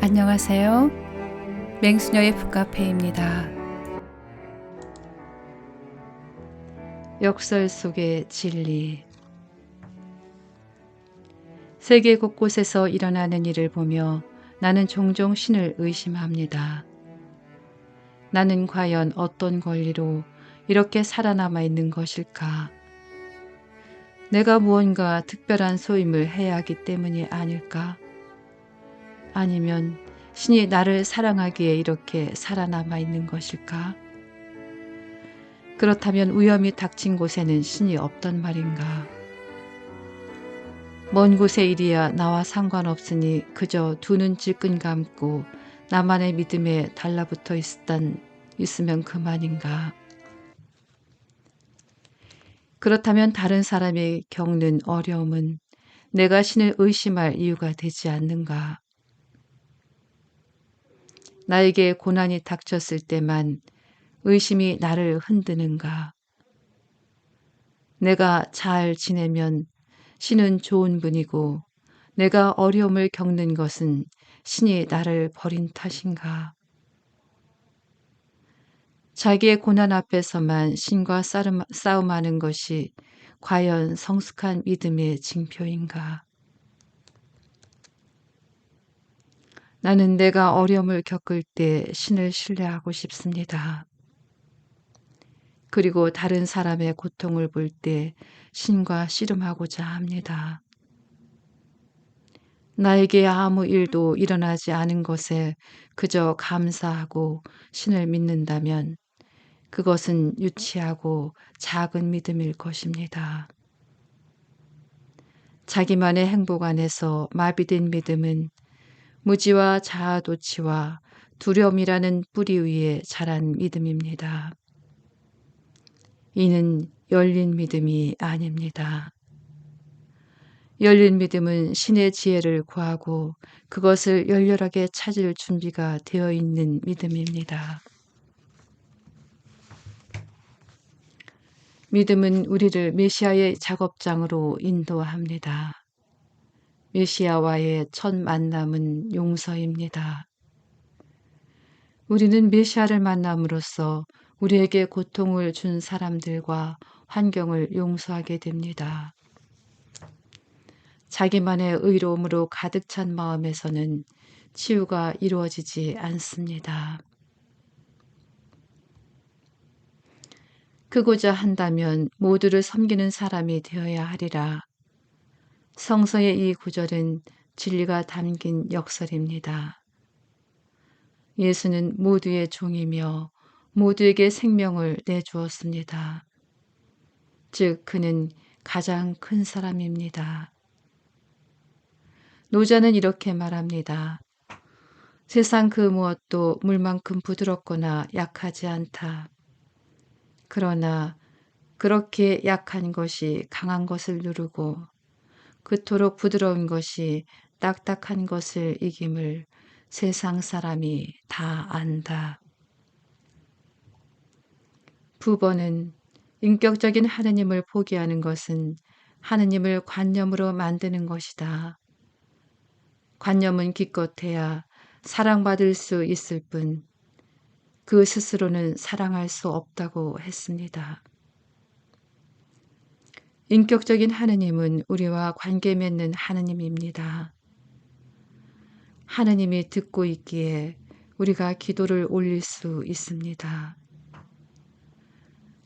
안녕하세요. 맹수녀의 북카페입니다. 역설 속의 진리. 세계 곳곳에서 일어나는 일을 보며 나는 종종 신을 의심합니다. 나는 과연 어떤 권리로 이렇게 살아남아 있는 것일까? 내가 무언가 특별한 소임을 해야 하기 때문이 아닐까? 아니면 신이 나를 사랑하기에 이렇게 살아남아 있는 것일까? 그렇다면 위험이 닥친 곳에는 신이 없단 말인가? 먼 곳의 일이야 나와 상관없으니 그저 두 눈 질끈 감고 나만의 믿음에 달라붙어 있으면 그만인가? 그렇다면 다른 사람이 겪는 어려움은 내가 신을 의심할 이유가 되지 않는가? 나에게 고난이 닥쳤을 때만 의심이 나를 흔드는가? 내가 잘 지내면 신은 좋은 분이고 내가 어려움을 겪는 것은 신이 나를 버린 탓인가? 자기의 고난 앞에서만 신과 싸움하는 것이 과연 성숙한 믿음의 징표인가? 나는 내가 어려움을 겪을 때 신을 신뢰하고 싶습니다. 그리고 다른 사람의 고통을 볼 때 신과 씨름하고자 합니다. 나에게 아무 일도 일어나지 않은 것에 그저 감사하고 신을 믿는다면 그것은 유치하고 작은 믿음일 것입니다. 자기만의 행복 안에서 마비된 믿음은 무지와 자아도취와 두려움이라는 뿌리 위에 자란 믿음입니다. 이는 열린 믿음이 아닙니다. 열린 믿음은 신의 지혜를 구하고 그것을 열렬하게 찾을 준비가 되어 있는 믿음입니다. 믿음은 우리를 메시아의 작업장으로 인도합니다. 메시아와의 첫 만남은 용서입니다. 우리는 메시아를 만남으로써 우리에게 고통을 준 사람들과 환경을 용서하게 됩니다. 자기만의 의로움으로 가득 찬 마음에서는 치유가 이루어지지 않습니다. 크고자 한다면 모두를 섬기는 사람이 되어야 하리라. 성서의 이 구절은 진리가 담긴 역설입니다. 예수는 모두의 종이며 모두에게 생명을 내주었습니다. 즉 그는 가장 큰 사람입니다. 노자는 이렇게 말합니다. 세상 그 무엇도 물만큼 부드럽거나 약하지 않다. 그러나 그렇게 약한 것이 강한 것을 누르고 그토록 부드러운 것이 딱딱한 것을 이김을 세상 사람이 다 안다. 부번은 인격적인 하느님을 포기하는 것은 하느님을 관념으로 만드는 것이다. 관념은 기껏해야 사랑받을 수 있을 뿐 그 스스로는 사랑할 수 없다고 했습니다. 인격적인 하느님은 우리와 관계 맺는 하느님입니다. 하느님이 듣고 있기에 우리가 기도를 올릴 수 있습니다.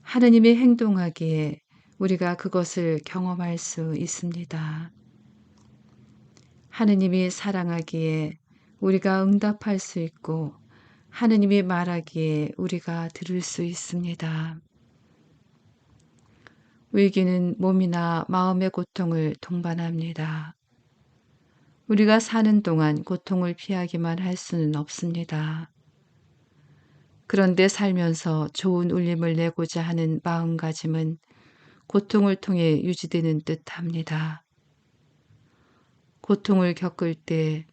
하느님이 행동하기에 우리가 그것을 경험할 수 있습니다. 하느님이 사랑하기에 우리가 응답할 수 있고 하느님이 말하기에 우리가 들을 수 있습니다. 위기는 몸이나 마음의 고통을 동반합니다. 우리가 사는 동안 고통을 피하기만 할 수는 없습니다. 그런데 살면서 좋은 울림을 내고자 하는 마음가짐은 고통을 통해 유지되는 듯합니다. 고통을 겪을 때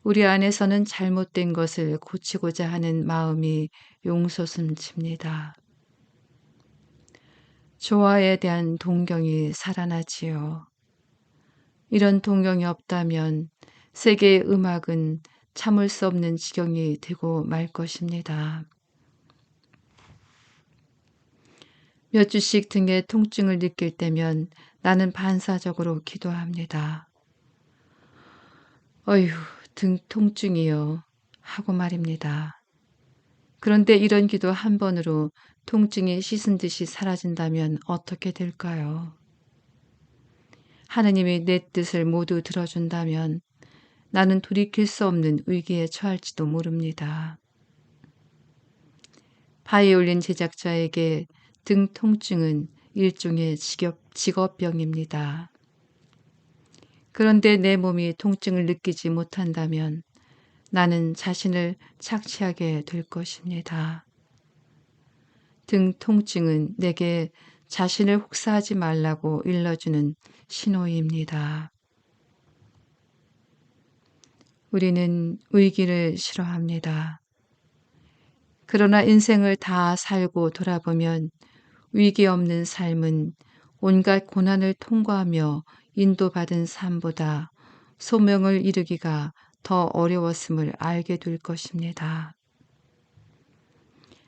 우리 안에서는 잘못된 것을 고치고자 하는 마음이 용솟음칩니다. 조화에 대한 동경이 살아나지요. 이런 동경이 없다면 세계의 음악은 참을 수 없는 지경이 되고 말 것입니다. 몇 주씩 등의 통증을 느낄 때면 나는 반사적으로 기도합니다. 어휴, 등 통증이요. 하고 말입니다. 그런데 이런 기도 한 번으로 통증이 씻은 듯이 사라진다면 어떻게 될까요? 하느님이 내 뜻을 모두 들어준다면 나는 돌이킬 수 없는 위기에 처할지도 모릅니다. 바이올린 제작자에게 등 통증은 일종의 직업병입니다. 그런데 내 몸이 통증을 느끼지 못한다면 나는 자신을 착취하게 될 것입니다. 등 통증은 내게 자신을 혹사하지 말라고 일러주는 신호입니다. 우리는 위기를 싫어합니다. 그러나 인생을 다 살고 돌아보면 위기 없는 삶은 온갖 고난을 통과하며 인도받은 삶보다 소명을 이루기가 더 어려웠음을 알게 될 것입니다.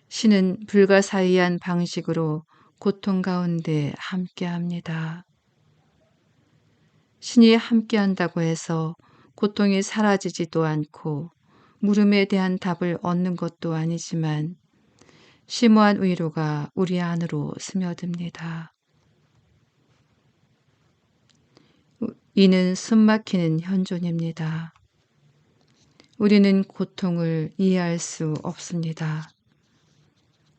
신은 불가사의한 방식으로 고통 가운데 함께합니다. 신이 함께한다고 해서 고통이 사라지지도 않고 물음에 대한 답을 얻는 것도 아니지만 심오한 위로가 우리 안으로 스며듭니다. 이는 숨막히는 현존입니다. 우리는 고통을 이해할 수 없습니다.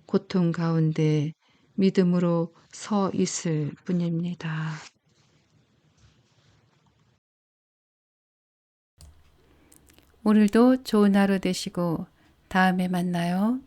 고통 가운데 믿음으로 서 있을 뿐입니다. 오늘도 좋은 하루 되시고 다음에 만나요.